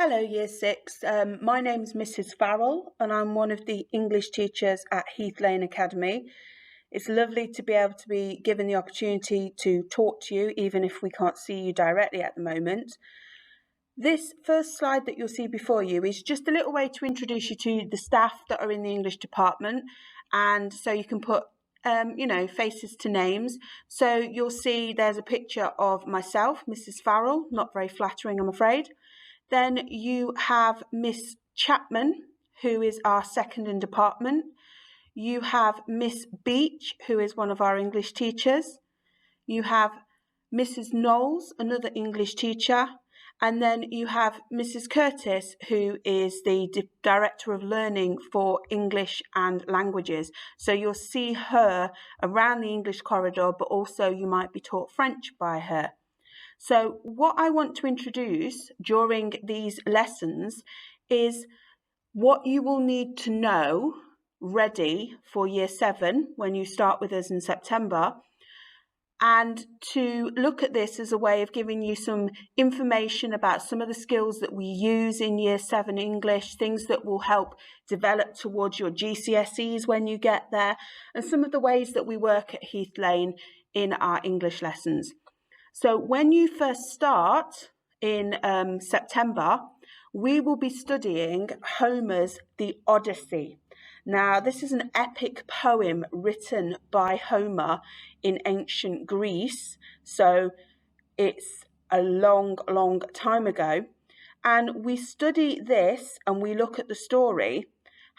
Hello, Year 6. My name's Mrs. Farrell and I'm one of the English teachers at Heath Lane Academy. It's lovely to be able to be given the opportunity to talk to you, even if we can't see you directly at the moment. This first slide that you'll see before you is just a little way to introduce you to the staff that are in the English department, and so you can put faces to names. So you'll see there's a picture of myself, Mrs. Farrell, not very flattering, I'm afraid. Then you have Miss Chapman, who is our second in department. You have Miss Beach, who is one of our English teachers. You have Mrs. Knowles, another English teacher. And then you have Mrs. Curtis, who is the Director of Learning for English and Languages. So you'll see her around the English corridor, but also you might be taught French by her. So what I want to introduce during these lessons is what you will need to know ready for Year 7 when you start with us in September, and to look at this as a way of giving you some information about some of the skills that we use in Year 7 English, things that will help develop towards your GCSEs when you get there, and some of the ways that we work at Heath Lane in our English lessons. So when you first start in September, we will be studying Homer's The Odyssey. Now, this is an epic poem written by Homer in ancient Greece. So it's a long, long time ago. And we study this and we look at the story.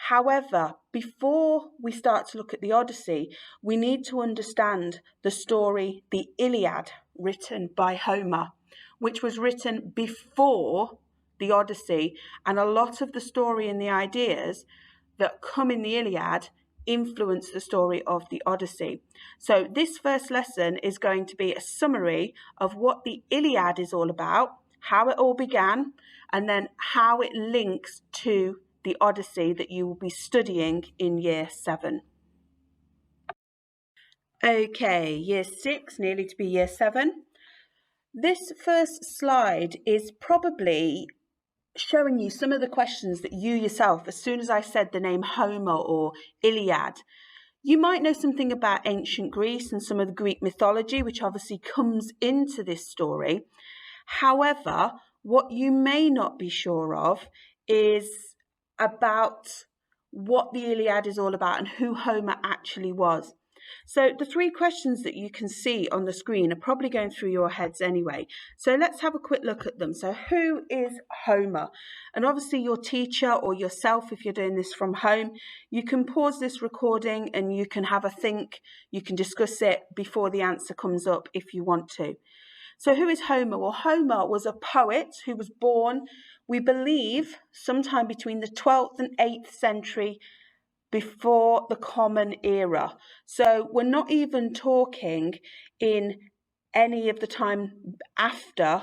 However, before we start to look at the Odyssey, we need to understand the story, the Iliad, written by Homer, which was written before the Odyssey, and a lot of the story and the ideas that come in the Iliad influence the story of the Odyssey. So this first lesson is going to be a summary of what the Iliad is all about, how it all began, and then how it links to the Odyssey that you will be studying in Year 7. Okay, Year 6, nearly to be Year 7. This first slide is probably showing you some of the questions that you yourself, as soon as I said the name Homer or Iliad, you might know something about ancient Greece and some of the Greek mythology, which obviously comes into this story. However, what you may not be sure of is about what the Iliad is all about and who Homer actually was. So the three questions that you can see on the screen are probably going through your heads anyway. So let's have a quick look at them. So who is Homer? And obviously your teacher or yourself, if you're doing this from home, you can pause this recording and you can have a think. You can discuss it before the answer comes up if you want to. So who is Homer? Well, Homer was a poet who was born, we believe, sometime between the 12th and 8th century before the Common Era. So we're not even talking in any of the time after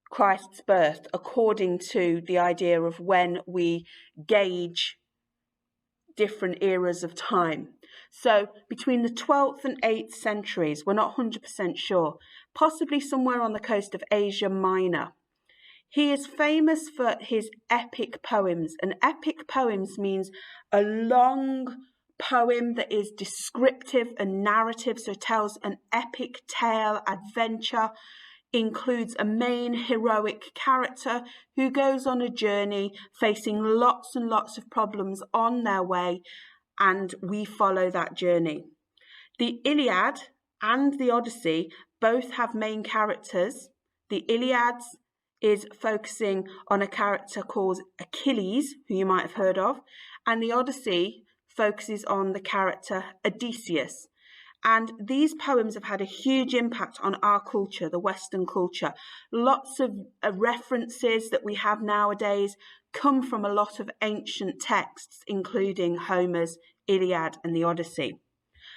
Christ's birth, according to the idea of when we gauge different eras of time. So between the 12th and 8th centuries, we're not 100% sure, possibly somewhere on the coast of Asia Minor. He is famous for his epic poems, and epic poems means a long poem that is descriptive and narrative, so tells an epic tale, adventure, includes a main heroic character who goes on a journey facing lots and lots of problems on their way, and we follow that journey. The Iliad and the Odyssey both have main characters. The Iliad is focusing on a character called Achilles, who you might have heard of, and the Odyssey focuses on the character Odysseus. And these poems have had a huge impact on our culture, the Western culture. Lots of references that we have nowadays come from a lot of ancient texts, including Homer's Iliad and the Odyssey.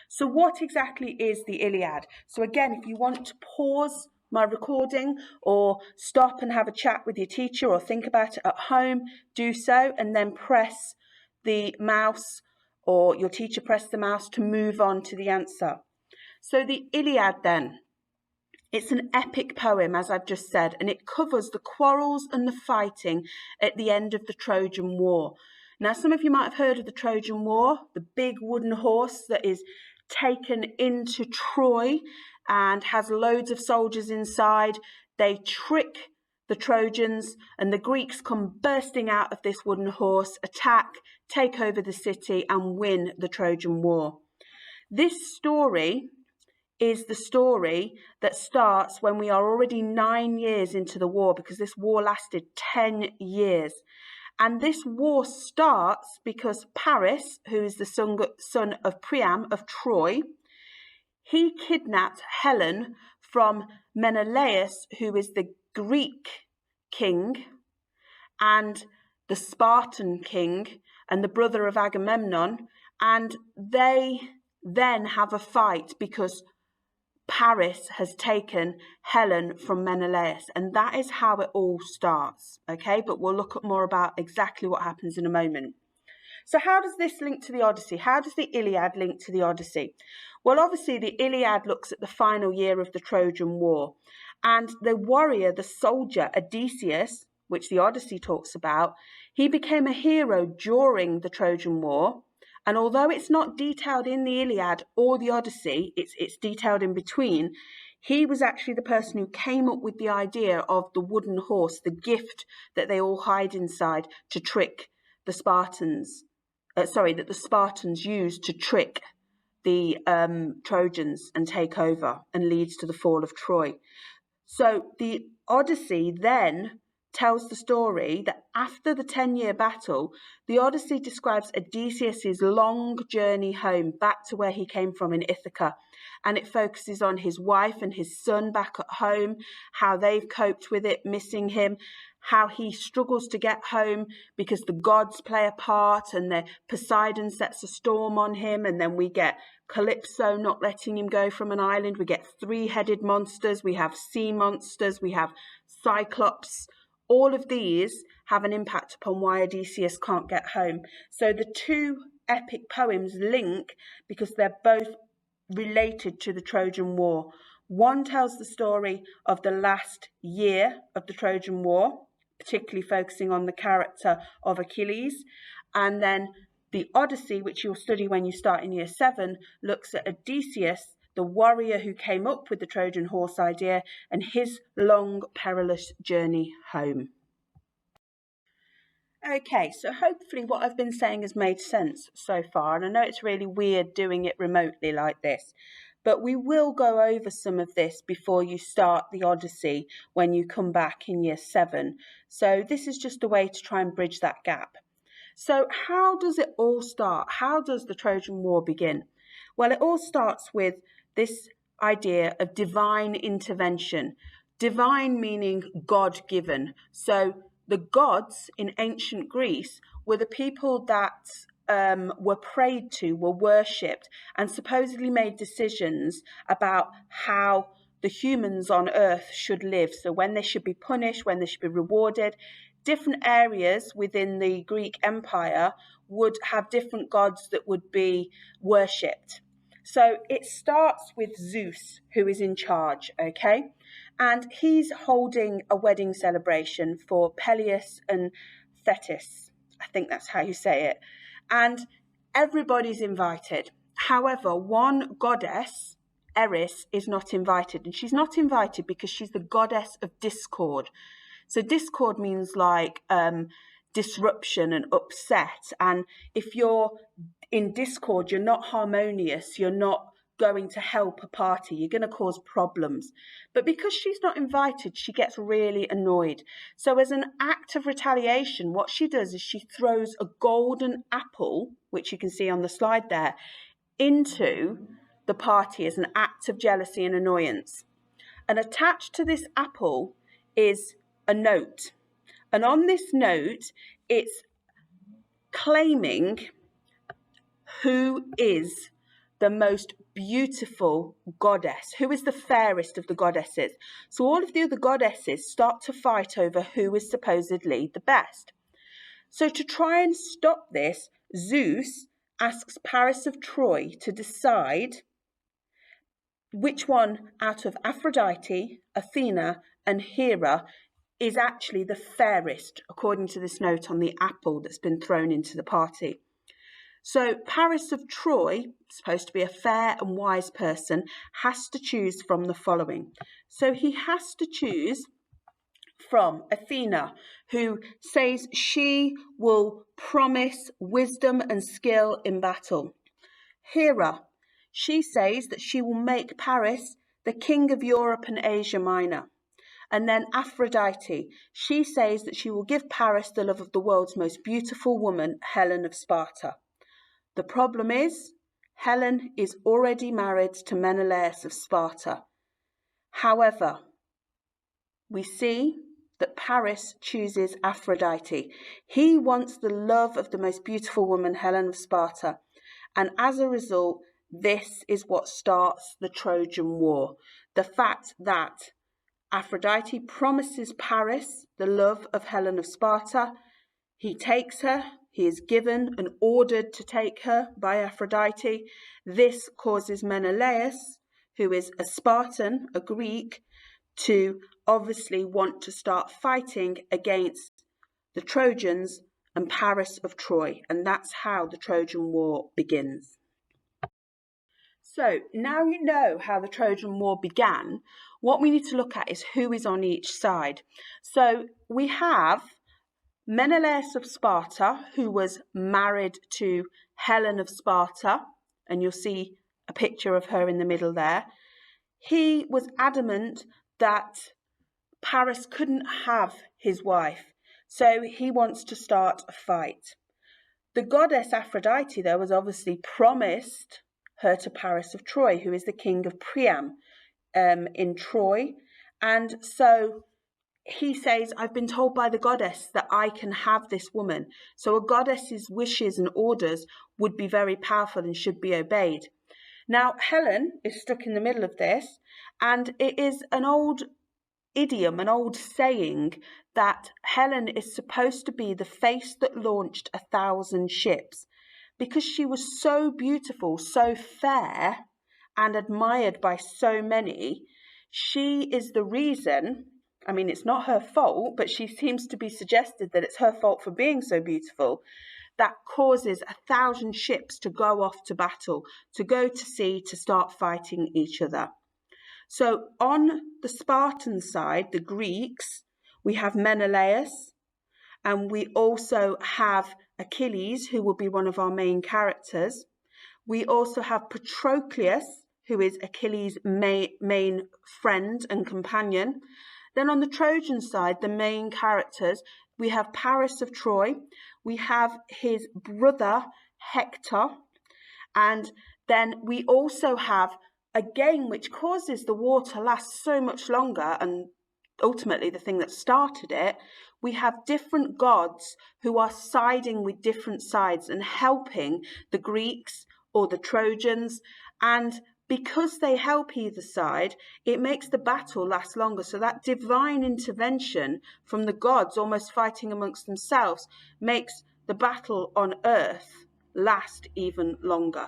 So what exactly is the Iliad? So again, if you want to pause my recording or stop and have a chat with your teacher or think about it at home, do so, and then press the mouse, or your teacher press the mouse to move on to the answer. So the Iliad then It's an epic poem, as I've just said, and it covers the quarrels and the fighting at the end of the Trojan War. Now, some of you might have heard of the Trojan War, the big wooden horse that is taken into Troy and has loads of soldiers inside. They trick the Trojans, and the Greeks come bursting out of this wooden horse, attack, take over the city, and win the Trojan War. This story is the story that starts when we are already 9 years into the war, because this war lasted 10 years. And this war starts because Paris, who is the son of Priam of Troy, he kidnapped Helen from Menelaus, who is the Greek king and the Spartan king and the brother of Agamemnon. And they then have a fight because Paris has taken Helen from Menelaus, and that is how it all starts, okay? But we'll look at more about exactly what happens in a moment. So how does this link to the Odyssey? How does the Iliad link to the Odyssey? Well, obviously the Iliad looks at the final year of the Trojan War, and the warrior, the soldier, Odysseus, which the Odyssey talks about, he became a hero during the Trojan War. And although it's not detailed in the Iliad or the Odyssey, it's detailed in between, he was actually the person who came up with the idea of the wooden horse, the gift that they all hide inside to trick the Spartans. That the Spartans used to trick the Trojans and take over, and leads to the fall of Troy. So the Odyssey then tells the story that after the 10-year battle, the Odyssey describes Odysseus's long journey home back to where he came from in Ithaca. And it focuses on his wife and his son back at home, how they've coped with it, missing him, how he struggles to get home because the gods play a part, and the Poseidon sets a storm on him, and then we get Calypso not letting him go from an island. We get three-headed monsters, we have sea monsters, we have Cyclops. All of these have an impact upon why Odysseus can't get home. So the two epic poems link because they're both related to the Trojan War. One tells the story of the last year of the Trojan War, particularly focusing on the character of Achilles. And then the Odyssey, which you'll study when you start in year 7, looks at Odysseus, the warrior who came up with the Trojan horse idea, and his long, perilous journey home. Okay, so hopefully what I've been saying has made sense so far, and I know it's really weird doing it remotely like this, but we will go over some of this before you start the Odyssey when you come back in year 7. So this is just a way to try and bridge that gap. So how does it all start? How does the Trojan War begin? Well, it all starts with this idea of divine intervention. Divine meaning God-given. So the gods in ancient Greece were the people that were prayed to, were worshipped, and supposedly made decisions about how the humans on earth should live. So when they should be punished, when they should be rewarded. Different areas within the Greek Empire would have different gods that would be worshipped. So it starts with Zeus, who is in charge, okay? And he's holding a wedding celebration for Peleus and Thetis. I think that's how you say it. And everybody's invited. However, one goddess, Eris, is not invited. And she's not invited because she's the goddess of discord. So discord means like disruption and upset. And if you're in discord, you're not harmonious, you're not going to help a party, you're going to cause problems. But because she's not invited, she gets really annoyed. So as an act of retaliation, what she does is she throws a golden apple, which you can see on the slide there, into the party as an act of jealousy and annoyance. And attached to this apple is a note. And on this note, it's claiming who is the most beautiful goddess, who is the fairest of the goddesses. So all of the other goddesses start to fight over who is supposedly the best. So to try and stop this, Zeus asks Paris of Troy to decide which one out of Aphrodite, Athena, and Hera is actually the fairest, according to this note on the apple that's been thrown into the party. So Paris of Troy, supposed to be a fair and wise person, has to choose from the following. So he has to choose from Athena, who says she will promise wisdom and skill in battle. Hera, she says that she will make Paris the king of Europe and Asia Minor. And then Aphrodite, she says that she will give Paris the love of the world's most beautiful woman, Helen of Sparta. The problem is, Helen is already married to Menelaus of Sparta. However, we see that Paris chooses Aphrodite. He wants the love of the most beautiful woman, Helen of Sparta. And as a result, this is what starts the Trojan War. The fact that Aphrodite promises Paris the love of Helen of Sparta. He takes her. He is given and ordered to take her by Aphrodite. This causes Menelaus, who is a Spartan, a Greek, to obviously want to start fighting against the Trojans and Paris of Troy. And that's how the Trojan War begins. So now you know how the Trojan War began. What we need to look at is who is on each side. So we have Menelaus of Sparta, who was married to Helen of Sparta, and you'll see a picture of her in the middle there. He was adamant that Paris couldn't have his wife, so he wants to start a fight. The goddess Aphrodite, though, was obviously promised her to Paris of Troy, who is the king of Priam in Troy. And so he says, I've been told by the goddess that I can have this woman. So a goddess's wishes and orders would be very powerful and should be obeyed. Now, Helen is stuck in the middle of this, and it is an old idiom, an old saying, that Helen is supposed to be the face that launched 1,000 ships. Because she was so beautiful, so fair, and admired by so many, she is the reason. I mean, it's not her fault, but she seems to be suggested that it's her fault for being so beautiful, that causes 1,000 ships to go off to battle, to go to sea, to start fighting each other. So on the Spartan side, the Greeks, we have Menelaus, and we also have Achilles, who will be one of our main characters. We also have Patroclus, who is Achilles' main friend and companion. Then on the Trojan side, the main characters, we have Paris of Troy, we have his brother Hector, and then we also have, again, which causes the war to last so much longer, and ultimately the thing that started it, we have different gods who are siding with different sides and helping the Greeks or the Trojans, and because they help either side, it makes the battle last longer. So that divine intervention from the gods, almost fighting amongst themselves, makes the battle on earth last even longer.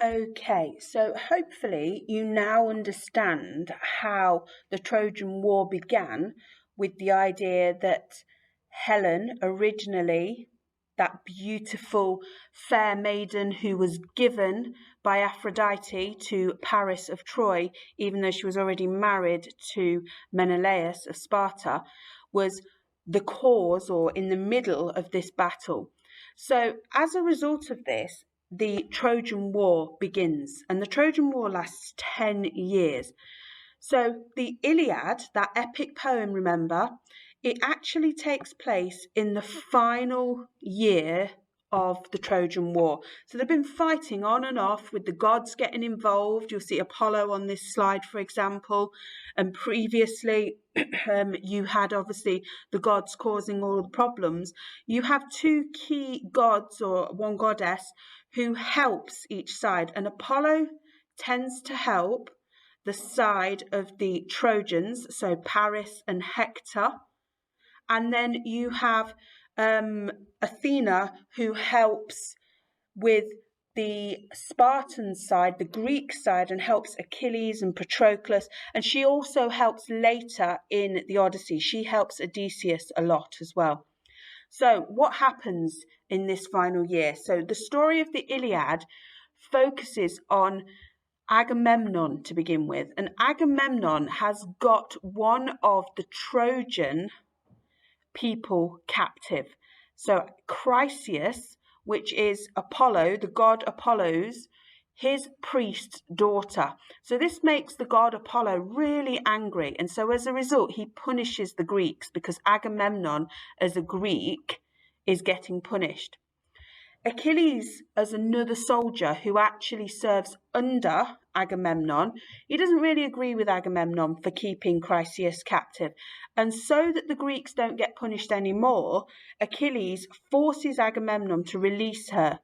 Okay, so hopefully you now understand how the Trojan War began, with the idea that Helen originally, that beautiful fair maiden who was given by Aphrodite to Paris of Troy, even though she was already married to Menelaus of Sparta, was the cause or in the middle of this battle. So as a result of this, the Trojan War begins, and the Trojan War lasts 10 years. So the Iliad, that epic poem, remember, it actually takes place in the final year of the Trojan War. So they've been fighting on and off with the gods getting involved. You'll see Apollo on this slide, for example. And previously, you had obviously the gods causing all the problems. You have two key gods or one goddess who helps each side. And Apollo tends to help the side of the Trojans, so Paris and Hector. And then you have Athena, who helps with the Spartan side, the Greek side, and helps Achilles and Patroclus. And she also helps later in the Odyssey. She helps Odysseus a lot as well. So what happens in this final year? So the story of the Iliad focuses on Agamemnon to begin with. And Agamemnon has got one of the Trojan people captive. So Chryseis, which is Apollo, the god Apollo's, his priest's daughter. So this makes the god Apollo really angry. And so as a result, he punishes the Greeks because Agamemnon, as a Greek, is getting punished. Achilles, as another soldier who actually serves under Agamemnon, he doesn't really agree with Agamemnon for keeping Chryseis captive. And so that the Greeks don't get punished anymore, Achilles forces Agamemnon to release her.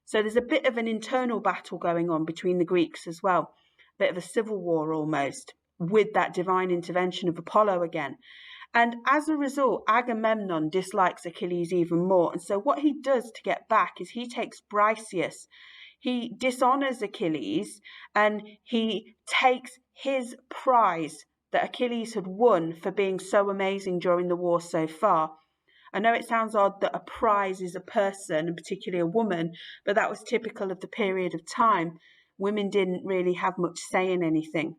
So there's a bit of an internal battle going on between the Greeks as well, a bit of a civil war almost, with that divine intervention of Apollo again. And as a result, Agamemnon dislikes Achilles even more. And so what he does to get back is he takes Briseis. He dishonors Achilles and he takes his prize that Achilles had won for being so amazing during the war so far. I know it sounds odd that a prize is a person, and particularly a woman, but that was typical of the period of time. Women didn't really have much say in anything.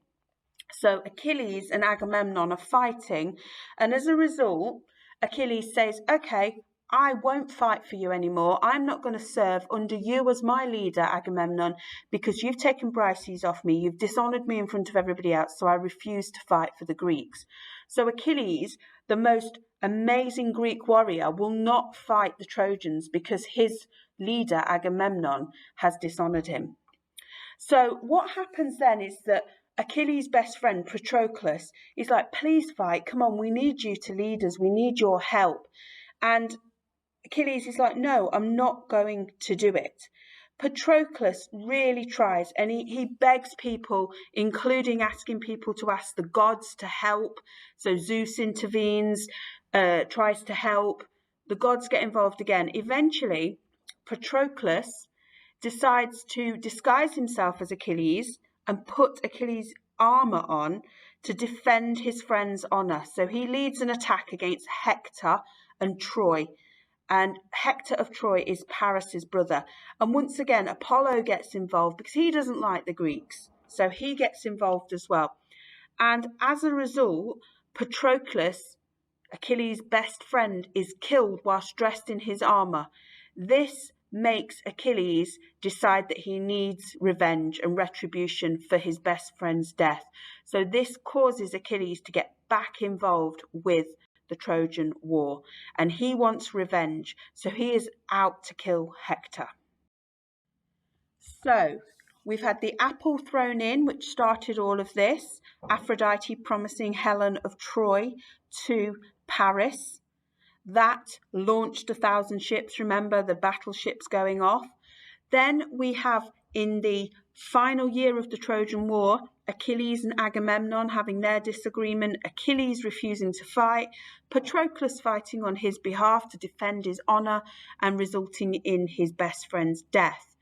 So Achilles and Agamemnon are fighting, and as a result, Achilles says, okay, I won't fight for you anymore. I'm not going to serve under you as my leader, Agamemnon, because you've taken Briseis off me. You've dishonored me in front of everybody else, so I refuse to fight for the Greeks. So Achilles, the most amazing Greek warrior, will not fight the Trojans because his leader, Agamemnon, has dishonored him. So what happens then is that Achilles' best friend, Patroclus, is like, please fight, come on, we need you to lead us, we need your help. And Achilles is like, no, I'm not going to do it. Patroclus really tries, and he begs people, including asking people to ask the gods to help. So Zeus intervenes, tries to help. The gods get involved again. Eventually, Patroclus decides to disguise himself as Achilles and put Achilles' armor on to defend his friend's honor. So he leads an attack against Hector and Troy. And Hector of Troy is Paris's brother. And once again, Apollo gets involved because he doesn't like the Greeks. So he gets involved as well. And as a result, Patroclus, Achilles' best friend, is killed whilst dressed in his armor. This makes Achilles decide that he needs revenge and retribution for his best friend's death. So this causes Achilles to get back involved with the Trojan War, and he wants revenge. So he is out to kill Hector. So we've had the apple thrown in, which started all of this. Aphrodite promising Helen of Troy to Paris. That launched 1,000 ships. Remember the battleships going off. Then we have in the final year of the Trojan War, Achilles and Agamemnon having their disagreement, Achilles refusing to fight, Patroclus fighting on his behalf to defend his honor and resulting in his best friend's death.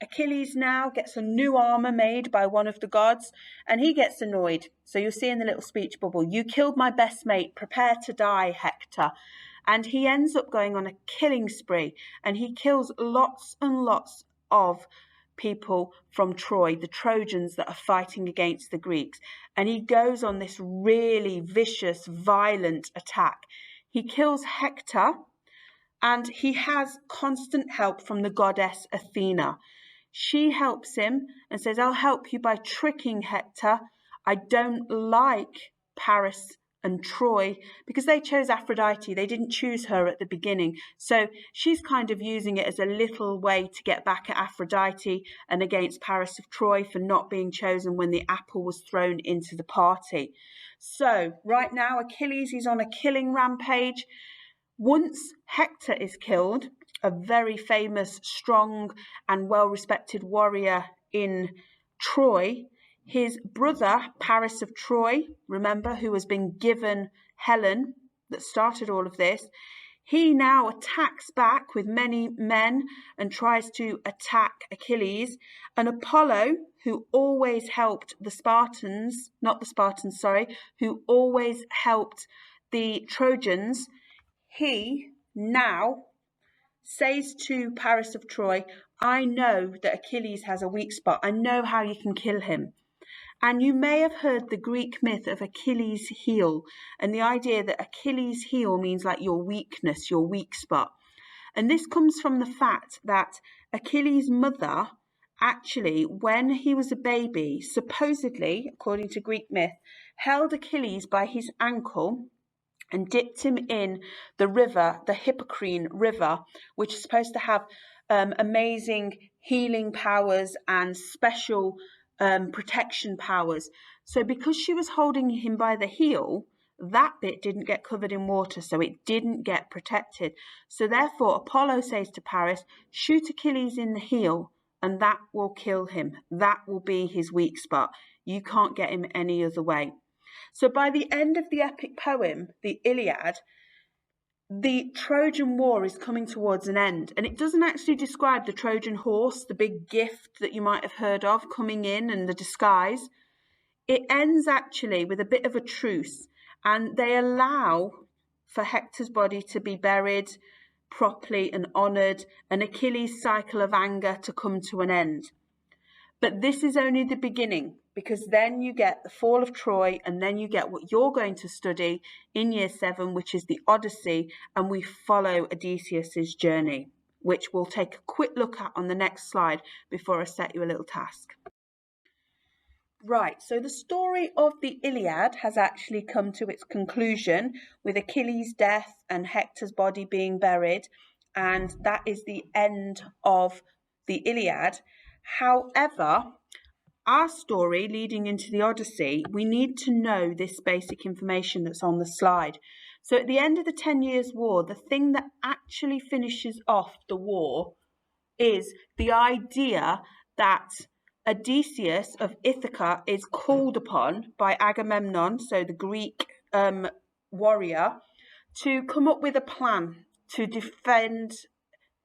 Achilles now gets a new armor made by one of the gods, and he gets annoyed. So you'll see in the little speech bubble, you killed my best mate, prepare to die, Hector. And he ends up going on a killing spree, and he kills lots and lots of people from Troy, the Trojans that are fighting against the Greeks. And he goes on this really vicious, violent attack. He kills Hector, and he has constant help from the goddess Athena. She helps him and says, I'll help you by tricking Hector. I don't like Paris and Troy because they chose Aphrodite. They didn't choose her at the beginning. So she's kind of using it as a little way to get back at Aphrodite and against Paris of Troy for not being chosen when the apple was thrown into the party. So right now, Achilles is on a killing rampage. Once Hector is killed, a very famous, strong and well-respected warrior in Troy, his brother, Paris of Troy, remember, who has been given Helen, that started all of this, He now attacks back with many men and tries to attack Achilles. And Apollo, who always helped the Spartans, who always helped the Trojans, he now says to Paris of Troy, I know that Achilles has a weak spot. I know how you can kill him. And you may have heard the Greek myth of Achilles' heel, and the idea that Achilles' heel means like your weakness, your weak spot. And this comes from the fact that Achilles' mother, actually, when he was a baby, supposedly, according to Greek myth, held Achilles by his ankle and dipped him in the river, the Hippocrene River, which is supposed to have amazing healing powers and special protection powers. So because she was holding him by the heel, that bit didn't get covered in water, so it didn't get protected. So therefore, Apollo says to Paris, shoot Achilles in the heel, and that will kill him. That will be his weak spot. You can't get him any other way. So by the end of the epic poem, the Iliad, the Trojan War is coming towards an end, and it doesn't actually describe the Trojan horse, the big gift that you might have heard of coming in, and the disguise. It ends actually with a bit of a truce, and they allow for Hector's body to be buried properly and honoured, and Achilles' cycle of anger to come to an end. But this is only the beginning, because then you get the fall of Troy, and then you get what you're going to study in year 7, which is the Odyssey, and we follow Odysseus's journey, which we'll take a quick look at on the next slide before I set you a little task. Right, so the story of the Iliad has actually come to its conclusion with Achilles' death and Hector's body being buried, and that is the end of the Iliad. However, our story leading into the Odyssey, we need to know this basic information that's on the slide. So at the end of the 10 Years' War, the thing that actually finishes off the war is the idea that Odysseus of Ithaca is called upon by Agamemnon, so the Greek warrior, to come up with a plan to defend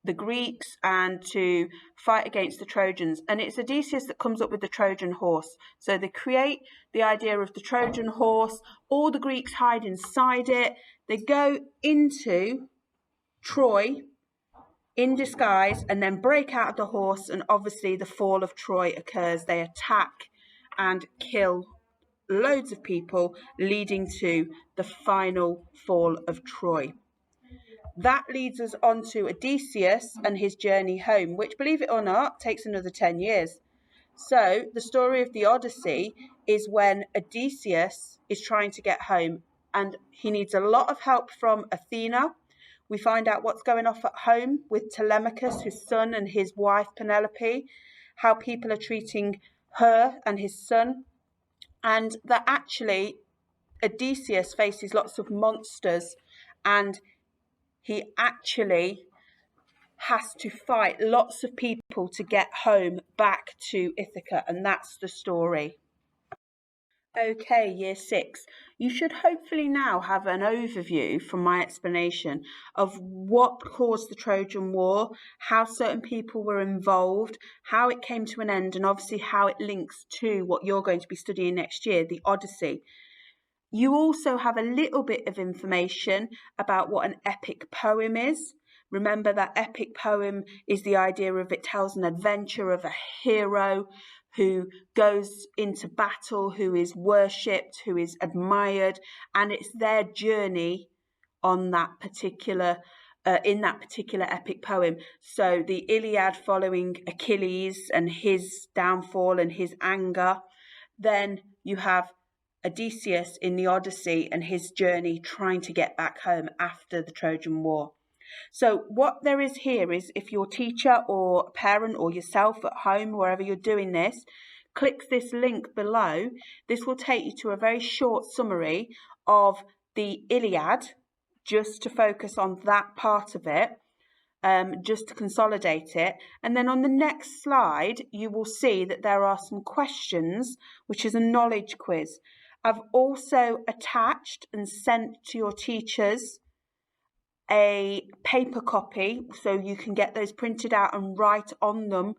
the Greeks and to fight against the Trojans. And it's Odysseus that comes up with the Trojan horse. So they create the idea of the Trojan horse. All the Greeks hide inside it. They go into Troy in disguise and then break out of the horse, and obviously the fall of Troy occurs. They attack and kill loads of people, leading to the final fall of Troy. That leads us on to Odysseus and his journey home, which, believe it or not, takes another 10 years. So the story of the Odyssey is when Odysseus is trying to get home, and he needs a lot of help from Athena. We find out what's going on at home with Telemachus, his son, and his wife Penelope, how people are treating her and his son, and that actually Odysseus faces lots of monsters, and he actually has to fight lots of people to get home back to Ithaca, and that's the story. Okay, year 6. You should hopefully now have an overview from my explanation of what caused the Trojan War, how certain people were involved, how it came to an end, and obviously how it links to what you're going to be studying next year, the Odyssey. You also have a little bit of information about what an epic poem is. Remember that epic poem is the idea of it tells an adventure of a hero who goes into battle, who is worshipped, who is admired, and it's their journey on that particular in that particular epic poem. So the Iliad following Achilles and his downfall and his anger. Then you have Odysseus in the Odyssey and his journey trying to get back home after the Trojan War. So what there is here is, if your teacher or parent or yourself at home, wherever you're doing this, clicks this link below, this will take you to a very short summary of the Iliad, just to focus on that part of it, just to consolidate it. And then on the next slide, you will see that there are some questions, which is a knowledge quiz. I've also attached and sent to your teachers a paper copy so you can get those printed out and write on them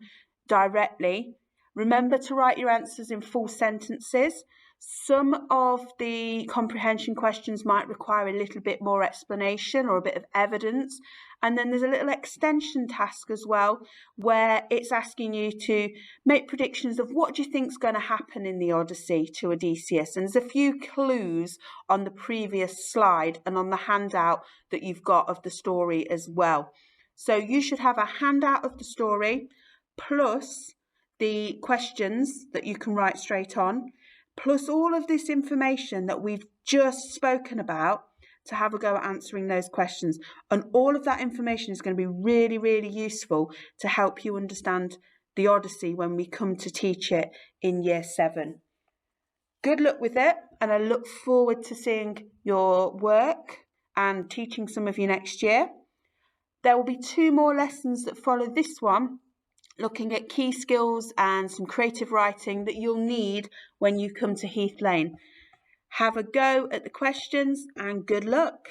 directly. Remember to write your answers in full sentences. Some of the comprehension questions might require a little bit more explanation or a bit of evidence. And then there's a little extension task as well, where it's asking you to make predictions of what do you think is going to happen in the Odyssey to Odysseus. And there's a few clues on the previous slide and on the handout that you've got of the story as well. So you should have a handout of the story plus the questions that you can write straight on, plus all of this information that we've just spoken about to have a go at answering those questions. And all of that information is going to be really, really useful to help you understand the Odyssey when we come to teach it in year 7. Good luck with it, and I look forward to seeing your work and teaching some of you next year. There will be 2 more lessons that follow this one, looking at key skills and some creative writing that you'll need when you come to Heath Lane. Have a go at the questions and good luck.